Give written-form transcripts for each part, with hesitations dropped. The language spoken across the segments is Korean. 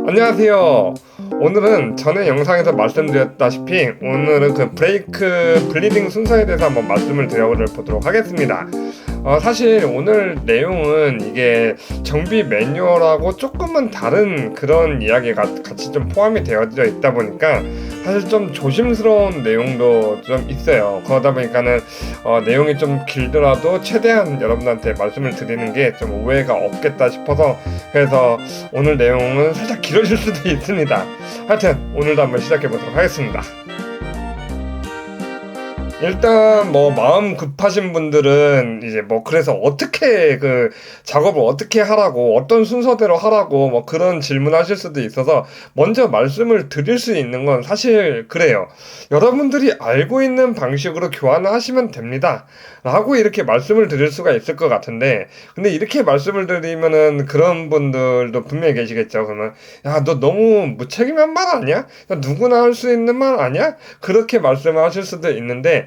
안녕하세요. 오늘은 전에 영상에서 말씀드렸다시피 오늘은 그 브레이크 블리딩 순서에 대해서 한번 말씀을 드려보도록 하겠습니다. 사실 오늘 내용은 이게 정비 매뉴얼하고 조금은 다른 그런 이야기가 같이 좀 포함이 되어져 있다 보니까 사실 좀 조심스러운 내용도 좀 있어요. 그러다 보니까는 내용이 좀 길더라도 최대한 여러분한테 말씀을 드리는 게 좀 오해가 없겠다 싶어서 그래서 오늘 내용은 살짝 길어질 수도 있습니다. 하여튼 오늘도 한번 시작해 보도록 하겠습니다. 일단 마음 급하신 분들은 이제 그래서 어떻게 그 작업을 어떻게 하라고 어떤 순서대로 하라고 그런 질문하실 수도 있어서 먼저 말씀을 드릴 수 있는 건 사실 그래요. 여러분들이 알고 있는 방식으로 교환을 하시면 됩니다 라고 이렇게 말씀을 드릴 수가 있을 것 같은데, 근데 이렇게 말씀을 드리면은 그런 분들도 분명히 계시겠죠. 그러면 야, 너 너무 무책임한 말 아니야? 누구나 할 수 있는 말 아니야? 그렇게 말씀을 하실 수도 있는데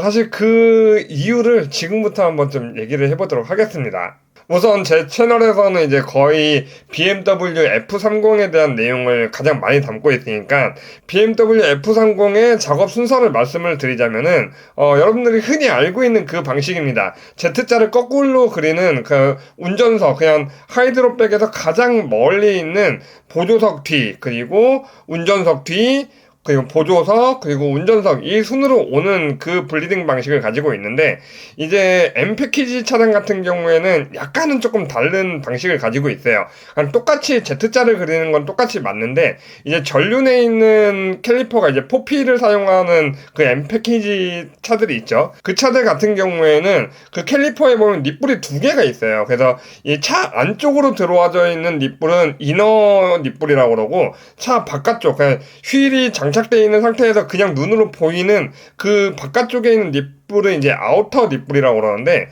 사실 그 이유를 지금부터 한번 좀 얘기를 해보도록 하겠습니다. 우선 제 채널에서는 이제 거의 BMW F30에 대한 내용을 가장 많이 담고 있으니까 BMW F30의 작업 순서를 말씀을 드리자면은 여러분들이 흔히 알고 있는 그 방식입니다. Z자를 거꾸로 그리는 그 운전석, 그냥 하이드로백에서 가장 멀리 있는 보조석 뒤, 그리고 운전석 뒤, 그리고 보조석, 그리고 운전석, 이 순으로 오는 그 블리딩 방식을 가지고 있는데, 이제 M 패키지 차량 같은 경우에는 약간은 조금 다른 방식을 가지고 있어요. 똑같이 Z자를 그리는 건 똑같이 맞는데, 이제 전륜에 있는 캘리퍼가 이제 4P를 사용하는 그 M 패키지 차들이 있죠. 그 차들 같은 경우에는 그 캘리퍼에 보면 닛불이 두 개가 있어요. 그래서 이 차 안쪽으로 들어와져 있는 닛불은 이너 닛불이라고 그러고, 차 바깥쪽, 그냥 휠이 장착되어 있는 상태에서 그냥 눈으로 보이는 그 바깥쪽에 있는 닛불은 이제 아우터 닛불이라고 그러는데,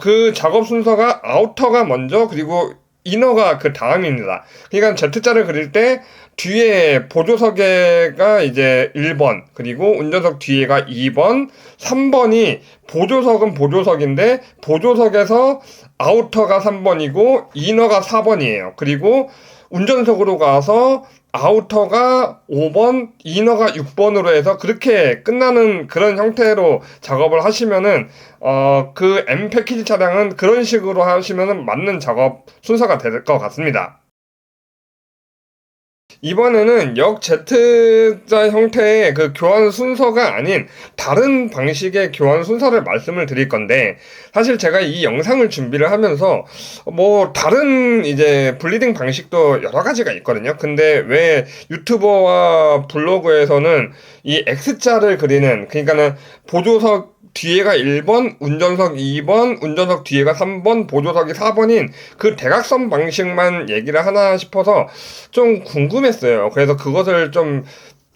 그 작업 순서가 아우터가 먼저, 그리고 이너가 그 다음입니다. 그러니까 Z자를 그릴 때 뒤에 보조석에가 이제 1번, 그리고 운전석 뒤에가 2번, 3번이 보조석은 보조석인데 보조석에서 아우터가 3번이고 이너가 4번이에요. 그리고 운전석으로 가서 아우터가 5번, 이너가 6번으로 해서 그렇게 끝나는 그런 형태로 작업을 하시면은 그 M 패키지 차량은 그런 식으로 하시면은 맞는 작업 순서가 될 것 같습니다. 이번에는 역 Z자 형태의 그 교환 순서가 아닌 다른 방식의 교환 순서를 말씀을 드릴 건데, 사실 제가 이 영상을 준비를 하면서 다른 이제 블리딩 방식도 여러 가지가 있거든요. 근데 왜 유튜버와 블로그에서는 이 X자를 그리는, 그러니까는 보조석 뒤에가 1번, 운전석 2번, 운전석 뒤에가 3번, 보조석이 4번인 그 대각선 방식만 얘기를 하나 싶어서 좀 궁금했어요. 그래서 그것을 좀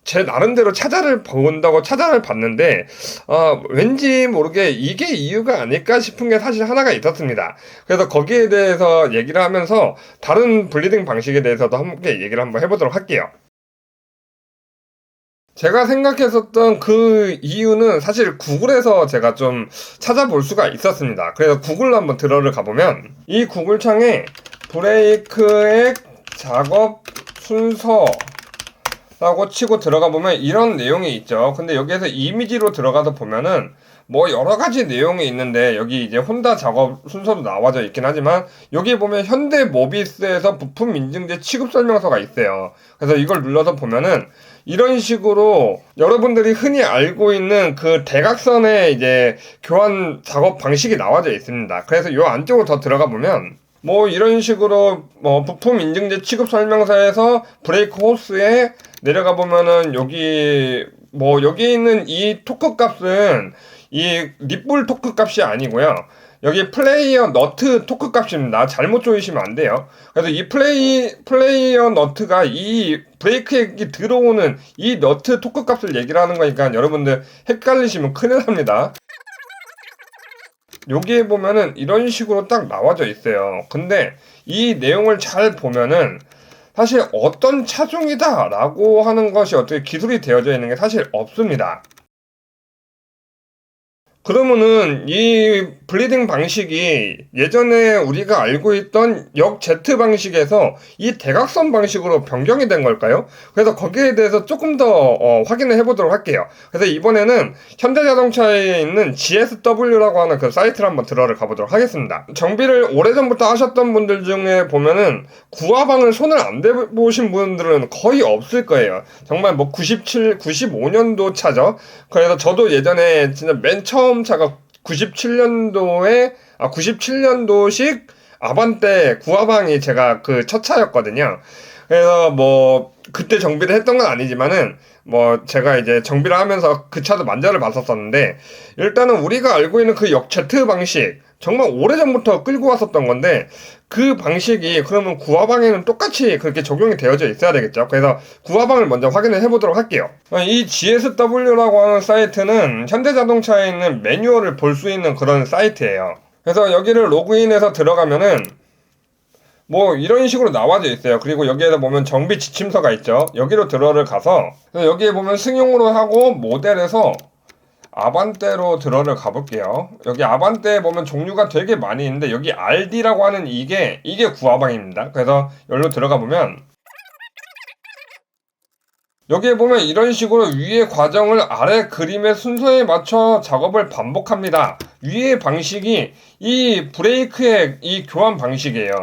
제 나름대로 찾아를 봤는데, 왠지 모르게 이게 이유가 아닐까 싶은 게 사실 하나가 있었습니다. 그래서 거기에 대해서 얘기를 하면서 다른 블리딩 방식에 대해서도 함께 얘기를 한번 해보도록 할게요. 제가 생각했었던 그 이유는 사실 구글에서 제가 좀 찾아볼 수가 있었습니다. 그래서 구글로 한번 들어를 가보면 이 구글 창에 브레이크액 작업 순서라고 치고 들어가 보면 이런 내용이 있죠. 근데 여기에서 이미지로 들어가서 보면은 여러 가지 내용이 있는데, 여기 이제 혼다 작업 순서도 나와져 있긴 하지만 여기 보면 현대 모비스에서 부품 인증제 취급 설명서가 있어요. 그래서 이걸 눌러서 보면은 이런 식으로 여러분들이 흔히 알고 있는 그 대각선의 이제 교환 작업 방식이 나와져 있습니다. 그래서 요 안쪽으로 더 들어가 보면 이런 식으로 부품 인증제 취급 설명서에서 브레이크 호스에 내려가 보면은 여기 여기 있는 이 토크 값은 이 닛불 토크 값이 아니고요. 여기 플레이어 너트 토크 값입니다. 잘못 조이시면 안 돼요. 그래서 이 플레이어 너트가 이 브레이크액이 들어오는 이 너트 토크 값을 얘기를 하는 거니까 여러분들 헷갈리시면 큰일 납니다. 여기에 보면은 이런 식으로 딱 나와져 있어요. 근데 이 내용을 잘 보면은 사실 어떤 차종이다 라고 하는 것이 어떻게 기술이 되어져 있는 게 사실 없습니다. 그러면은 이 블리딩 방식이 예전에 우리가 알고 있던 역 Z 방식에서 이 대각선 방식으로 변경이 된 걸까요? 그래서 거기에 대해서 조금 더 확인을 해보도록 할게요. 그래서 이번에는 현대자동차에 있는 GSW라고 하는 그 사이트를 한번 들어를 가보도록 하겠습니다. 정비를 오래전부터 하셨던 분들 중에 보면은 구화방을 손을 안 대보신 분들은 거의 없을 거예요. 정말 뭐 95년도 차죠. 그래서 저도 예전에 진짜 맨 처음 차가 97년도식 아반떼 구화방이 제가 그 첫 차였거든요. 그래서 뭐 그때 정비를 했던 건 아니지만은 뭐 제가 이제 정비를 하면서 그 차도 만져를 봤었었는데, 일단은 우리가 알고 있는 그 역 Z 방식 정말 오래전부터 끌고 왔었던 건데, 그 방식이 그러면 구화방에는 똑같이 그렇게 적용이 되어져 있어야 되겠죠. 그래서 구화방을 먼저 확인을 해보도록 할게요. 이 GSW라고 하는 사이트는 현대자동차에 있는 매뉴얼을 볼 수 있는 그런 사이트예요. 그래서 여기를 로그인해서 들어가면은 뭐 이런 식으로 나와져 있어요. 그리고 여기에서 보면 정비 지침서가 있죠. 여기로 들어를 가서 여기에 보면 승용으로 하고 모델에서 아반떼로 들어를 가볼게요. 여기 아반떼에 보면 종류가 되게 많이 있는데, 여기 RD라고 하는 이게 구화방입니다. 그래서 여기로 들어가 보면 여기에 보면 이런 식으로 위의 과정을 아래 그림의 순서에 맞춰 작업을 반복합니다. 위의 방식이 이 브레이크의 이 교환 방식이에요.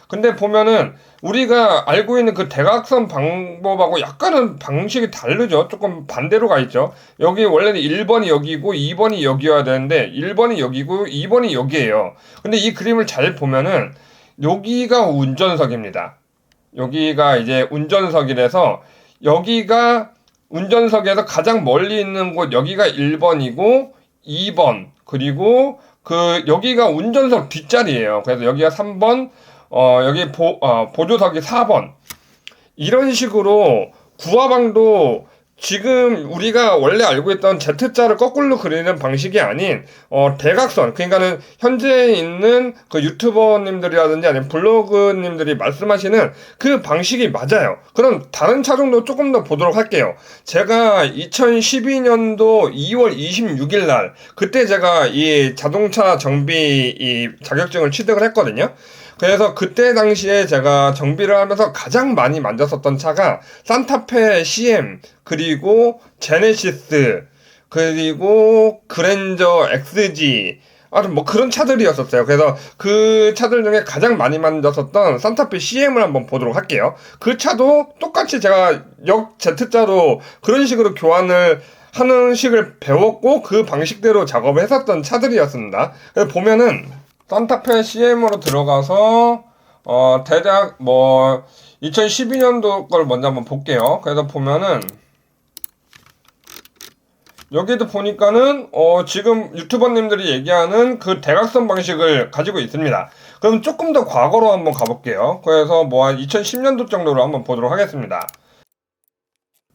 근데 보면은 우리가 알고 있는 그 대각선 방법하고 약간은 방식이 다르죠. 조금 반대로 가 있죠. 여기 원래는 1번이 여기고 2번이 여기여야 되는데 1번이 여기고 2번이 여기에요. 근데 이 그림을 잘 보면은 여기가 운전석입니다. 여기가 이제 운전석이라서 여기가 운전석에서 가장 멀리 있는 곳, 여기가 1번이고 2번, 그리고 여기가 운전석 뒷자리예요. 그래서 여기가 3번, 여기 보조석이 4번. 이런 식으로 구화방도 지금 우리가 원래 알고 있던 Z자를 거꾸로 그리는 방식이 아닌 대각선, 그러니까는 현재 있는 그 유튜버님들이라든지 아니면 블로그님들이 말씀하시는 그 방식이 맞아요. 그럼 다른 차종도 조금 더 보도록 할게요. 제가 2012년도 2월 26일 날 그때 제가 이 자동차 정비 이 자격증을 취득을 했거든요. 그래서 그때 당시에 제가 정비를 하면서 가장 많이 만졌었던 차가 산타페 CM, 그리고 제네시스, 그리고 그랜저 XG, 뭐 그런 차들이었었어요. 그래서 그 차들 중에 가장 많이 만졌었던 산타페 CM을 한번 보도록 할게요. 그 차도 똑같이 제가 역 Z자로 그런 식으로 교환을 하는 식을 배웠고 그 방식대로 작업을 했었던 차들이었습니다. 그래서 보면은 산타페 CM으로 들어가서 대략 뭐 2012년도 걸 먼저 한번 볼게요. 그래서 보면은 여기도 보니까는 지금 유튜버님들이 얘기하는 그 대각선 방식을 가지고 있습니다. 그럼 조금 더 과거로 한번 가볼게요. 그래서 뭐 한 2010년도 정도로 한번 보도록 하겠습니다.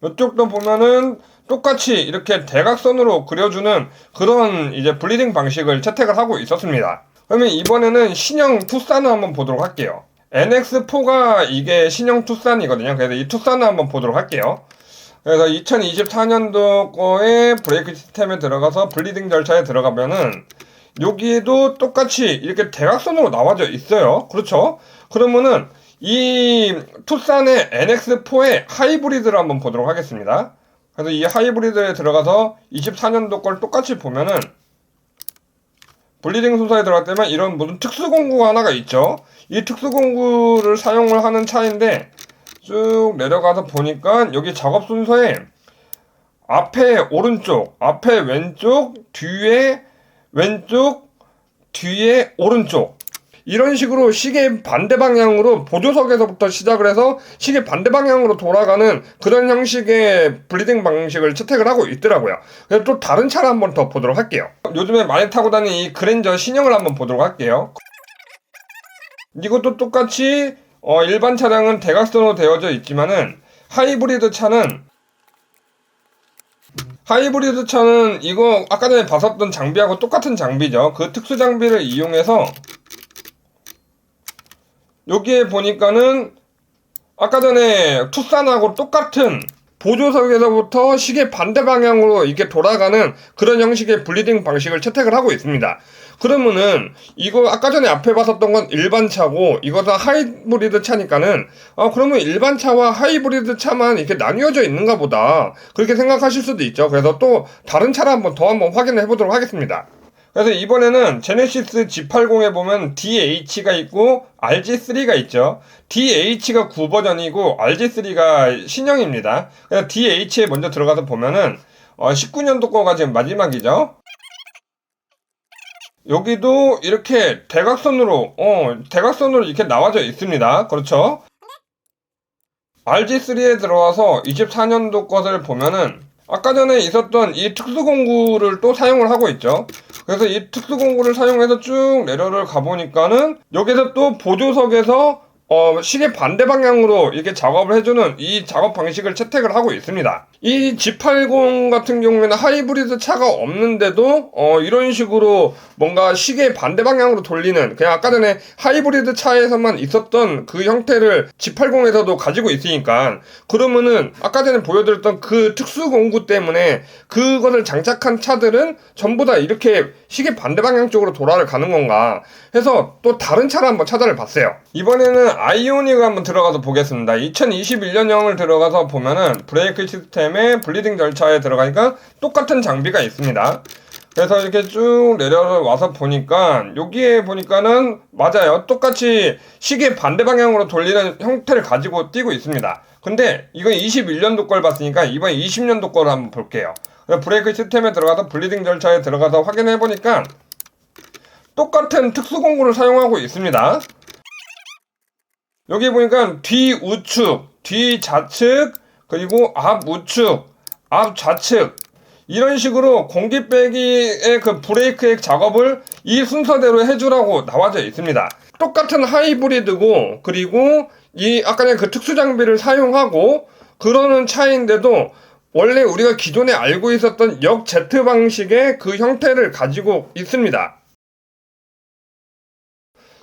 이쪽도 보면은 똑같이 이렇게 대각선으로 그려주는 그런 이제 블리딩 방식을 채택을 하고 있었습니다. 그러면 이번에는 신형 투싼을 한번 보도록 할게요. NX4가 이게 신형 투싼이거든요. 그래서 이 투싼을 한번 보도록 할게요. 그래서 2024년도 거에 브레이크 시스템에 들어가서 블리딩 절차에 들어가면은 여기에도 똑같이 이렇게 대각선으로 나와져 있어요. 그렇죠? 그러면은 이 투싼의 NX4의 하이브리드를 한번 보도록 하겠습니다. 그래서 이 하이브리드에 들어가서 24년도 걸 똑같이 보면은 블리딩 순서에 들어갈 때면 이런 무슨 특수공구가 하나가 있죠. 이 특수공구를 사용을 하는 차인데 쭉 내려가서 보니까 여기 작업 순서에 앞에 오른쪽, 앞에 왼쪽, 뒤에 왼쪽, 뒤에 오른쪽, 이런 식으로 시계 반대 방향으로 보조석에서부터 시작을 해서 시계 반대 방향으로 돌아가는 그런 형식의 블리딩 방식을 채택을 하고 있더라고요. 그래서 또 다른 차를 한번 더 보도록 할게요. 요즘에 많이 타고 다니는 이 그랜저 신형을 한번 보도록 할게요. 이것도 똑같이 일반 차량은 대각선으로 되어져 있지만은 하이브리드 차는 이거 아까 전에 봤었던 장비하고 똑같은 장비죠. 그 특수 장비를 이용해서 여기에 보니까는 아까 전에 투싼하고 똑같은 보조석에서부터 시계 반대 방향으로 이렇게 돌아가는 그런 형식의 블리딩 방식을 채택을 하고 있습니다. 그러면은 이거 아까 전에 앞에 봤었던 건 일반 차고 이것은 하이브리드 차니까는 그러면 일반 차와 하이브리드 차만 이렇게 나뉘어져 있는가 보다 그렇게 생각하실 수도 있죠. 그래서 또 다른 차를 한번 확인을 해보도록 하겠습니다. 그래서 이번에는 제네시스 G80에 보면 DH가 있고 RG3가 있죠. DH가 9버전이고 RG3가 신형입니다. 그래서 DH에 먼저 들어가서 보면은 19년도 거가 지금 마지막이죠. 여기도 이렇게 대각선으로 이렇게 나와져 있습니다. 그렇죠? RG3에 들어와서 24년도 것을 보면은 아까 전에 있었던 이 특수공구를 또 사용을 하고 있죠. 그래서 이 특수공구를 사용해서 쭉 내려를 가보니까는 여기서 또 보조석에서 시계 반대 방향으로 이렇게 작업을 해주는 이 작업 방식을 채택을 하고 있습니다. 이 G80 같은 경우에는 하이브리드 차가 없는데도 이런 식으로 뭔가 시계 반대 방향으로 돌리는 그냥 아까 전에 하이브리드 차에서만 있었던 그 형태를 G80에서도 가지고 있으니까 그러면은 아까 전에 보여드렸던 그 특수 공구 때문에 그것을 장착한 차들은 전부 다 이렇게 시계 반대 방향 쪽으로 돌아를 가는 건가 해서 또 다른 차를 한번 찾아를 봤어요. 이번에는 아이오닉을 한번 들어가서 보겠습니다. 2021년형을 들어가서 보면은 브레이크 시스템에 블리딩 절차에 들어가니까 똑같은 장비가 있습니다. 그래서 이렇게 쭉 내려와서 보니까 여기에 보니까는 맞아요. 똑같이 시계 반대 방향으로 돌리는 형태를 가지고 띄고 있습니다. 근데 이건 21년도 걸 봤으니까 이번 20년도 거를 한번 볼게요. 브레이크 시스템에 들어가서 블리딩 절차에 들어가서 확인해 보니까 똑같은 특수공구를 사용하고 있습니다. 여기 보니까 뒤우측, 뒤좌측, 그리고 앞우측, 앞좌측 이런 식으로 공기 빼기의 그 브레이크의 작업을 이 순서대로 해주라고 나와져 있습니다. 똑같은 하이브리드고 그리고 이 아까 전에 그 특수 장비를 사용하고 그러는 차인데도 원래 우리가 기존에 알고 있었던 역 Z 방식의 그 형태를 가지고 있습니다.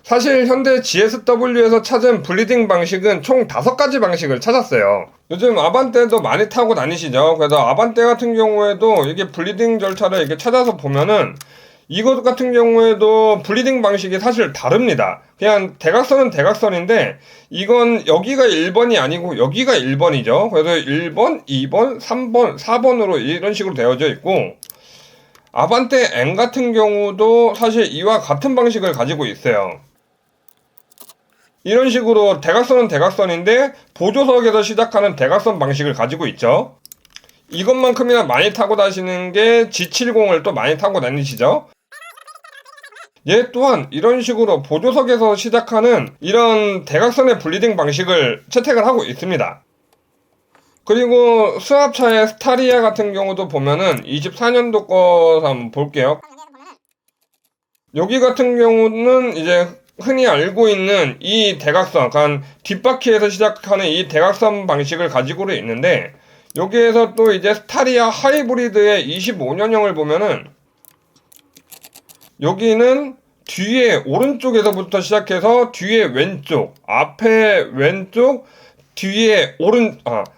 사실 현대 GSW에서 찾은 블리딩 방식은 총 5가지 방식을 찾았어요. 요즘 아반떼도 많이 타고 다니시죠? 그래서 아반떼 같은 경우에도 이게 블리딩 절차를 이렇게 찾아서 보면은 이것 같은 경우에도 블리딩 방식이 사실 다릅니다. 그냥 대각선은 대각선인데 이건 여기가 1번이 아니고 여기가 1번이죠. 그래서 1번, 2번, 3번, 4번으로 이런 식으로 되어져 있고 아반떼 M 같은 경우도 사실 이와 같은 방식을 가지고 있어요. 이런 식으로 대각선은 대각선인데 보조석에서 시작하는 대각선 방식을 가지고 있죠. 이것만큼이나 많이 타고 다니시는 게 G70을 또 많이 타고 다니시죠. 얘 또한 이런 식으로 보조석에서 시작하는 이런 대각선의 블리딩 방식을 채택을 하고 있습니다. 그리고 수압차의 스타리아 같은 경우도 보면은 24년도 거 한번 볼게요. 여기 같은 경우는 이제 흔히 알고 있는 이 대각선, 그러니까 뒷바퀴에서 시작하는 이 대각선 방식을 가지고 있는데 여기에서 또 이제 스타리아 하이브리드의 25년형을 보면은 여기는 뒤에 오른쪽에서부터 시작해서 뒤에 왼쪽, 앞에 왼쪽, 뒤에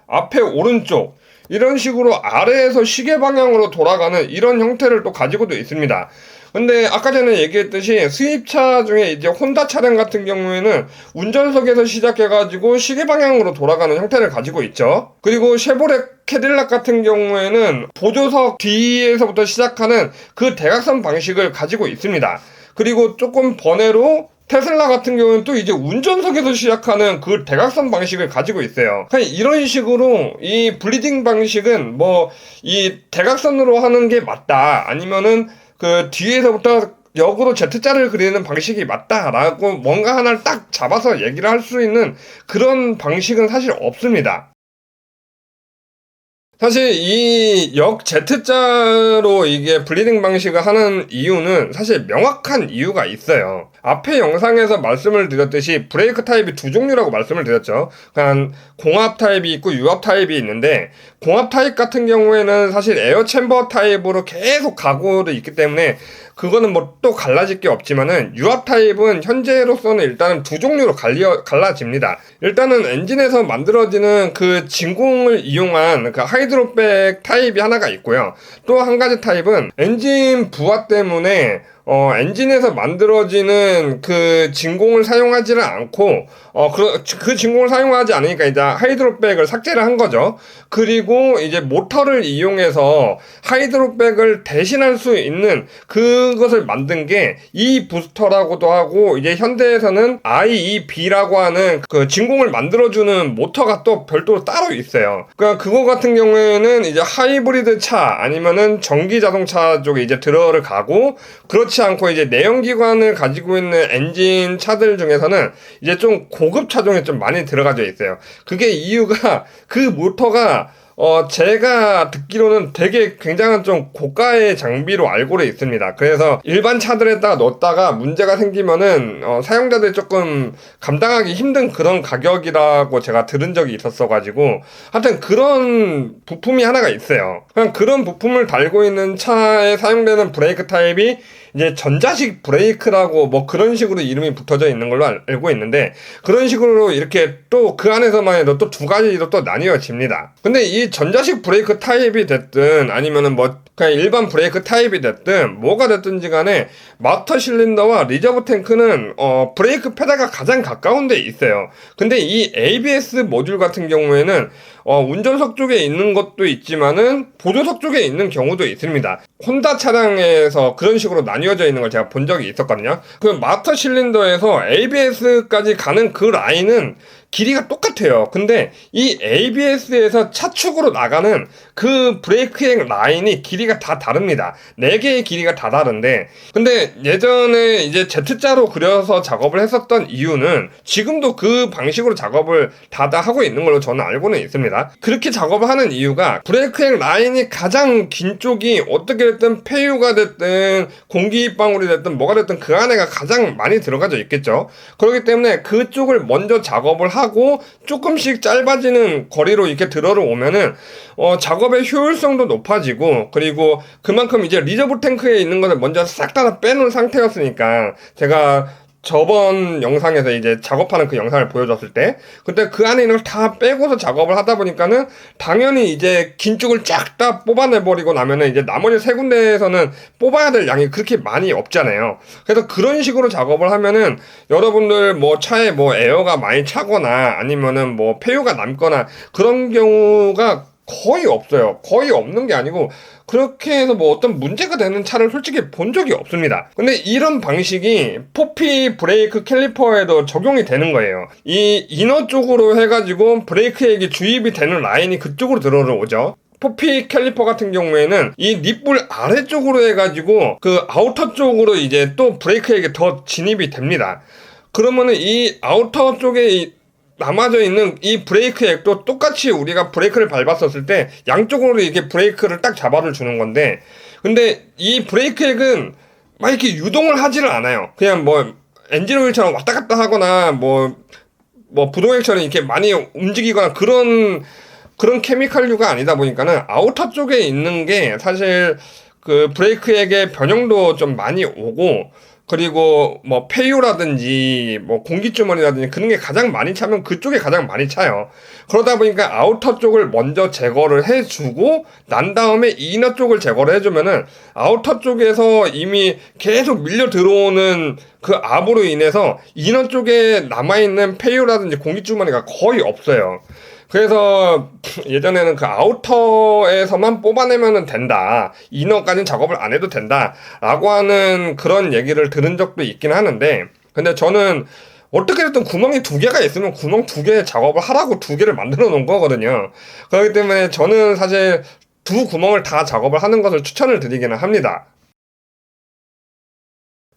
앞에 오른쪽 이런 식으로 아래에서 시계 방향으로 돌아가는 이런 형태를 또 가지고도 있습니다. 근데 아까 전에 얘기했듯이 수입차 중에 이제 혼다 차량 같은 경우에는 운전석에서 시작해가지고 시계 방향으로 돌아가는 형태를 가지고 있죠. 그리고 쉐보레 캐딜락 같은 경우에는 보조석 뒤에서부터 시작하는 그 대각선 방식을 가지고 있습니다. 그리고 조금 번외로 테슬라 같은 경우는 또 이제 운전석에서 시작하는 그 대각선 방식을 가지고 있어요. 그러니까 이런 식으로 이 블리딩 방식은 뭐 이 대각선으로 하는 게 맞다 아니면은 그 뒤에서부터 역으로 Z자를 그리는 방식이 맞다라고 뭔가 하나를 딱 잡아서 얘기를 할 수 있는 그런 방식은 사실 없습니다. 사실 이 역 Z자로 이게 블리딩 방식을 하는 이유는 사실 명확한 이유가 있어요. 앞에 영상에서 말씀을 드렸듯이 브레이크 타입이 두 종류라고 말씀을 드렸죠. 그러니까 공합 타입이 있고 유압 타입이 있는데 공합 타입 같은 경우에는 사실 에어 챔버 타입으로 계속 가고도 있기 때문에 그거는 뭐 또 갈라질 게 없지만은 유압 타입은 현재로서는 일단은 두 종류로 갈라집니다. 일단은 엔진에서 만들어지는 그 진공을 이용한 그 하이드로백 타입이 하나가 있고요. 또 한 가지 타입은 엔진 부하 때문에 엔진에서 만들어지는 그 진공을 사용하지를 않고, 그 진공을 사용하지 않으니까 이제 하이드로백을 삭제를 한 거죠. 그리고 이제 모터를 이용해서 하이드로백을 대신할 수 있는 그것을 만든 게 이 부스터라고도 하고, 이제 현대에서는 IEB라고 하는 그 진공을 만들어주는 모터가 또 별도로 따로 있어요. 그러니까 그거 같은 경우에는 이제 하이브리드 차 아니면은 전기 자동차 쪽에 이제 들어를 가고, 그렇지 않고 이제 내연기관을 가지고 있는 엔진 차들 중에서는 이제 좀 고급 차종에 좀 많이 들어가져 있어요. 그게 이유가 그 모터가 제가 듣기로는 되게 굉장한 좀 고가의 장비로 알고는 있습니다. 그래서 일반 차들에다가 넣었다가 문제가 생기면은 사용자들이 조금 감당하기 힘든 그런 가격이라고 제가 들은 적이 있었어가지고, 하여튼 그런 부품이 하나가 있어요. 그런 부품을 달고 있는 차에 사용되는 브레이크 타입이 이제 전자식 브레이크라고 뭐 그런 식으로 이름이 붙어져 있는 걸로 알고 있는데, 그런 식으로 이렇게 또 그 안에서만 해도 또 두 가지로 또 나뉘어집니다. 근데 이 전자식 브레이크 타입이 됐든 아니면은 뭐 그냥 일반 브레이크 타입이 됐든 뭐가 됐든지 간에 마스터 실린더와 리저브 탱크는 브레이크 페달과 가장 가까운 데 있어요. 근데 이 ABS 모듈 같은 경우에는 운전석 쪽에 있는 것도 있지만은 보조석 쪽에 있는 경우도 있습니다. 혼다 차량에서 그런 식으로 나뉘어져 있는 걸 제가 본 적이 있었거든요. 그 마스터 실린더에서 ABS까지 가는 그 라인은 길이가 똑같아요. 근데 이 ABS에서 차축으로 나가는 그 브레이크의 라인이 길이가 다 다릅니다. 4개의 길이가 다 다른데, 근데 예전에 이제 Z자로 그려서 작업을 했었던 이유는 지금도 그 방식으로 작업을 다 하고 있는 걸로 저는 알고는 있습니다. 그렇게 작업을 하는 이유가 브레이크의 라인이 가장 긴 쪽이 어떻게 됐든 폐유가 됐든 공기방울이 됐든 뭐가 됐든 그 안에가 가장 많이 들어가져 있겠죠. 그렇기 때문에 그쪽을 먼저 작업을 하고 조금씩 짧아지는 거리로 이렇게 들어를 오면은 작업의 효율성도 높아지고, 그리고 그만큼 이제 리저브 탱크에 있는 것을 먼저 싹 다 빼놓은 상태였으니까, 제가 저번 영상에서 이제 작업하는 그 영상을 보여줬을 때 그때 그 안에 있는 걸 다 빼고서 작업을 하다 보니까는 당연히 이제 긴 쪽을 쫙 다 뽑아내버리고 나면은 이제 나머지 세 군데에서는 뽑아야 될 양이 그렇게 많이 없잖아요. 그래서 그런 식으로 작업을 하면은 여러분들 뭐 차에 뭐 에어가 많이 차거나 아니면은 뭐 폐유가 남거나 그런 경우가 거의 없어요. 거의 없는 게 아니고 그렇게 해서 뭐 어떤 문제가 되는 차를 솔직히 본 적이 없습니다. 근데 이런 방식이 포피 브레이크 캘리퍼에도 적용이 되는 거예요. 이 이너 쪽으로 해가지고 브레이크액이 주입이 되는 라인이 그쪽으로 들어오죠. 포피 캘리퍼 같은 경우에는 이 립불 아래쪽으로 해가지고 그 아우터 쪽으로 이제 또 브레이크액이 더 진입이 됩니다. 그러면은 이 아우터 쪽에 남아져 있는 이 브레이크 액도 똑같이 우리가 브레이크를 밟았었을 때 양쪽으로 이렇게 브레이크를 딱 잡아를 주는 건데, 근데 이 브레이크 액은 막 이렇게 유동을 하지를 않아요. 그냥 뭐 엔진 오일처럼 왔다 갔다 하거나 뭐 부동액처럼 이렇게 많이 움직이거나 그런 케미칼류가 아니다 보니까는 아우터 쪽에 있는 게 사실 그 브레이크 액의 변형도 좀 많이 오고, 그리고 뭐 폐유라든지 뭐 공기주머니라든지 그런 게 가장 많이 차면 그쪽에 가장 많이 차요. 그러다 보니까 아우터 쪽을 먼저 제거를 해주고 난 다음에 이너 쪽을 제거를 해주면은 아우터 쪽에서 이미 계속 밀려 들어오는 그 압으로 인해서 이너 쪽에 남아있는 폐유라든지 공기주머니가 거의 없어요. 그래서 예전에는 그 아우터에서만 뽑아내면 된다, 이너까지는 작업을 안 해도 된다 라고 하는 그런 얘기를 들은 적도 있긴 하는데, 근데 저는 어떻게 됐든 구멍이 2개가 있으면 구멍 2개 작업을 하라고 2개를 만들어 놓은 거거든요. 그렇기 때문에 저는 사실 두 구멍을 다 작업을 하는 것을 추천을 드리기는 합니다.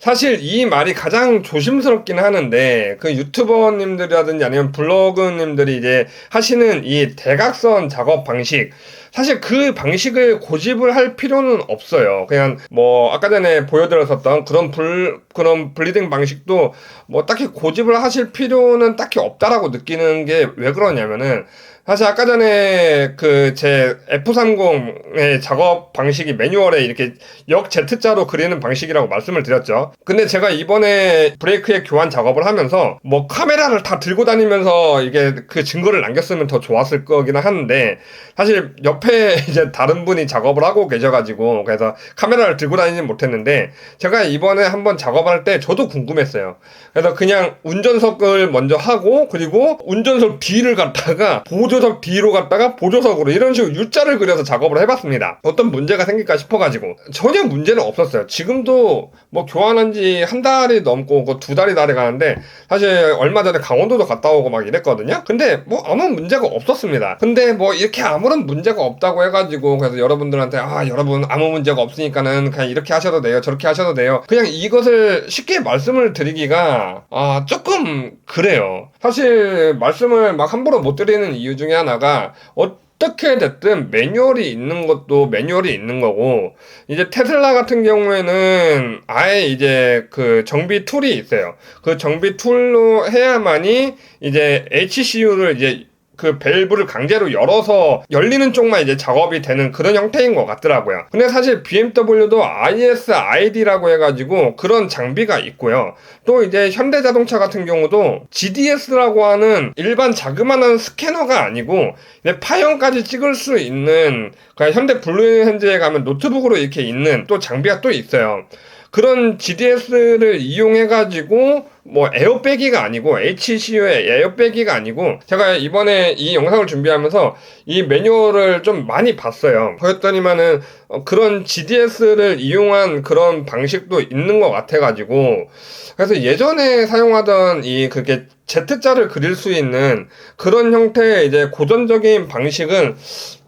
사실 이 말이 가장 조심스럽긴 하는데, 그 유튜버님들이라든지 아니면 블로그님들이 이제 하시는 이 대각선 작업 방식, 사실 그 방식을 고집을 할 필요는 없어요. 그냥 뭐 아까 전에 보여드렸었던 그런 블리딩 방식도 뭐 딱히 고집을 하실 필요는 딱히 없다라고 느끼는 게 왜 그러냐면은, 사실 아까 전에 그 제 F30의 작업 방식이 매뉴얼에 이렇게 역 Z자로 그리는 방식이라고 말씀을 드렸죠. 근데 제가 이번에 브레이크의 교환 작업을 하면서 뭐 카메라를 다 들고 다니면서 이게 그 증거를 남겼으면 더 좋았을 거기는 한데, 사실 옆에 이제 다른 분이 작업을 하고 계셔가지고 그래서 카메라를 들고 다니진 못했는데, 제가 이번에 한번 작업할 때 저도 궁금했어요. 그래서 그냥 운전석을 먼저 하고, 그리고 운전석 뒤를 갔다가 보조석 뒤로 갔다가 보조석으로 이런 식으로 U자를 그려서 작업을 해봤습니다. 어떤 문제가 생길까 싶어가지고 전혀 문제는 없었어요. 지금도 뭐 교환한 지 한 달이 넘고 2달이 다 돼가는데, 사실 얼마 전에 강원도도 갔다 오고 막 이랬거든요. 근데 뭐 아무 문제가 없었습니다. 근데 뭐 이렇게 아무런 문제가 없다고 해가지고 그래서 여러분들한테 여러분 아무 문제가 없으니까는 그냥 이렇게 하셔도 돼요, 저렇게 하셔도 돼요, 그냥 이것을 쉽게 말씀을 드리기가 조금 그래요. 사실 말씀을 막 함부로 못 드리는 이유 중에 하나가, 어떻게 됐든 매뉴얼이 있는 것도 매뉴얼이 있는 거고, 이제 테슬라 같은 경우에는 아예 이제 그 정비 툴이 있어요. 그 정비 툴로 해야만이 이제 HCU를 이제 그 밸브를 강제로 열어서 열리는 쪽만 이제 작업이 되는 그런 형태인 것 같더라고요. 근데 사실 BMW도 ISID라고 해가지고 그런 장비가 있고요. 또 이제 현대자동차 같은 경우도 GDS라고 하는 일반 자그마한 스캐너가 아니고 파형까지 찍을 수 있는, 그냥 현대 블루엔즈에 가면 노트북으로 이렇게 있는 또 장비가 또 있어요. 그런 GDS를 이용해가지고 뭐 에어백이가 아니고, HCU의 에어백이가 아니고, 제가 이번에 이 영상을 준비하면서 이 매뉴얼을 좀 많이 봤어요. 그랬더니만은 그런 GDS를 이용한 그런 방식도 있는 것 같아가지고, 그래서 예전에 사용하던 그게 Z자를 그릴 수 있는 그런 형태의 이제 고전적인 방식은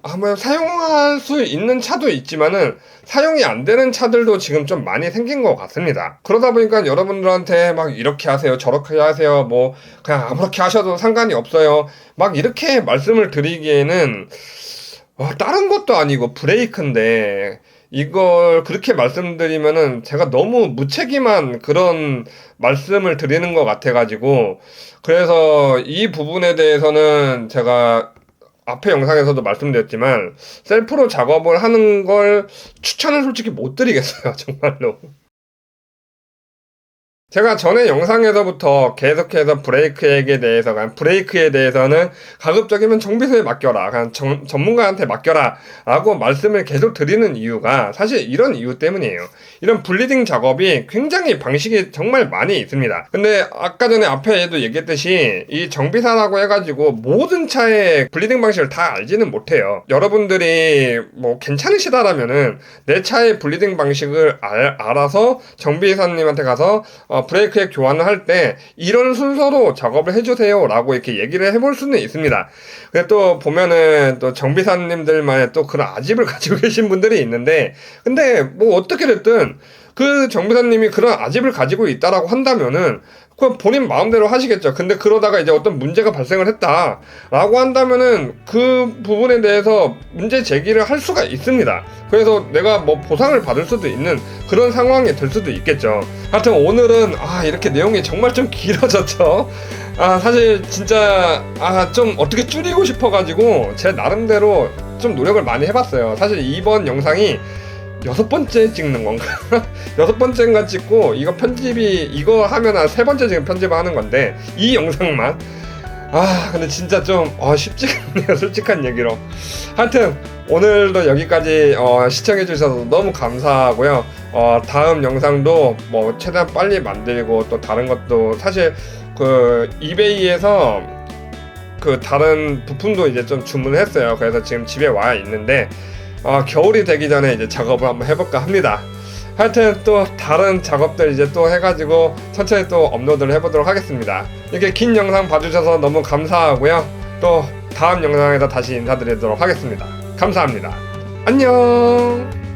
아마 사용할 수 있는 차도 있지만은 사용이 안 되는 차들도 지금 좀 많이 생긴 것 같습니다. 그러다 보니까 여러분들한테 막 이렇게 하세요, 저렇게 하세요, 뭐 그냥 아무렇게 하셔도 상관이 없어요, 막 이렇게 말씀을 드리기에는 다른 것도 아니고 브레이크인데 이걸 그렇게 말씀드리면은 제가 너무 무책임한 그런 말씀을 드리는 것 같아가지고, 그래서 이 부분에 대해서는 제가 앞에 영상에서도 말씀드렸지만 셀프로 작업을 하는 걸 추천을 솔직히 못 드리겠어요, 정말로. 제가 전에 영상에서부터 계속해서 브레이크에 대해서는 가급적이면 정비소에 맡겨라, 그냥 전문가한테 맡겨라 라고 말씀을 계속 드리는 이유가 사실 이런 이유 때문이에요. 이런 블리딩 작업이 굉장히 방식이 정말 많이 있습니다. 근데 아까 전에 앞에도 얘기했듯이 이 정비사라고 해가지고 모든 차의 블리딩 방식을 다 알지는 못해요. 여러분들이 뭐 괜찮으시다라면은 내 차의 블리딩 방식을 알아서 정비사님한테 가서 브레이크에 교환을 할 때 이런 순서로 작업을 해주세요 라고 이렇게 얘기를 해볼 수는 있습니다. 근데 또 보면은 또 정비사님들만의 또 그런 아집을 가지고 계신 분들이 있는데, 근데 뭐 어떻게 됐든 그 정비사님이 그런 아집을 가지고 있다라고 한다면은 그건 본인 마음대로 하시겠죠. 근데 그러다가 이제 어떤 문제가 발생을 했다라고 한다면은 그 부분에 대해서 문제 제기를 할 수가 있습니다. 그래서 내가 뭐 보상을 받을 수도 있는 그런 상황이 될 수도 있겠죠. 하여튼 오늘은 이렇게 내용이 정말 좀 길어졌죠. 사실 진짜 좀 어떻게 줄이고 싶어가지고 제 나름대로 좀 노력을 많이 해봤어요. 사실 이번 영상이 6번째 찍는 건가? 6번째인가 찍고, 이거 하면 한 3번째 지금 편집하는 건데, 이 영상만. 근데 진짜 좀, 쉽지가 않네요, 솔직한 얘기로. 하여튼, 오늘도 여기까지, 시청해주셔서 너무 감사하고요. 다음 영상도 뭐, 최대한 빨리 만들고, 또 다른 것도, 사실, 이베이에서, 다른 부품도 이제 좀 주문했어요. 그래서 지금 집에 와 있는데, 겨울이 되기 전에 이제 작업을 한번 해볼까 합니다. 하여튼 또 다른 작업들 이제 또 해가지고 천천히 또 업로드를 해보도록 하겠습니다. 이렇게 긴 영상 봐주셔서 너무 감사하고요. 또 다음 영상에서 다시 인사드리도록 하겠습니다. 감사합니다. 안녕.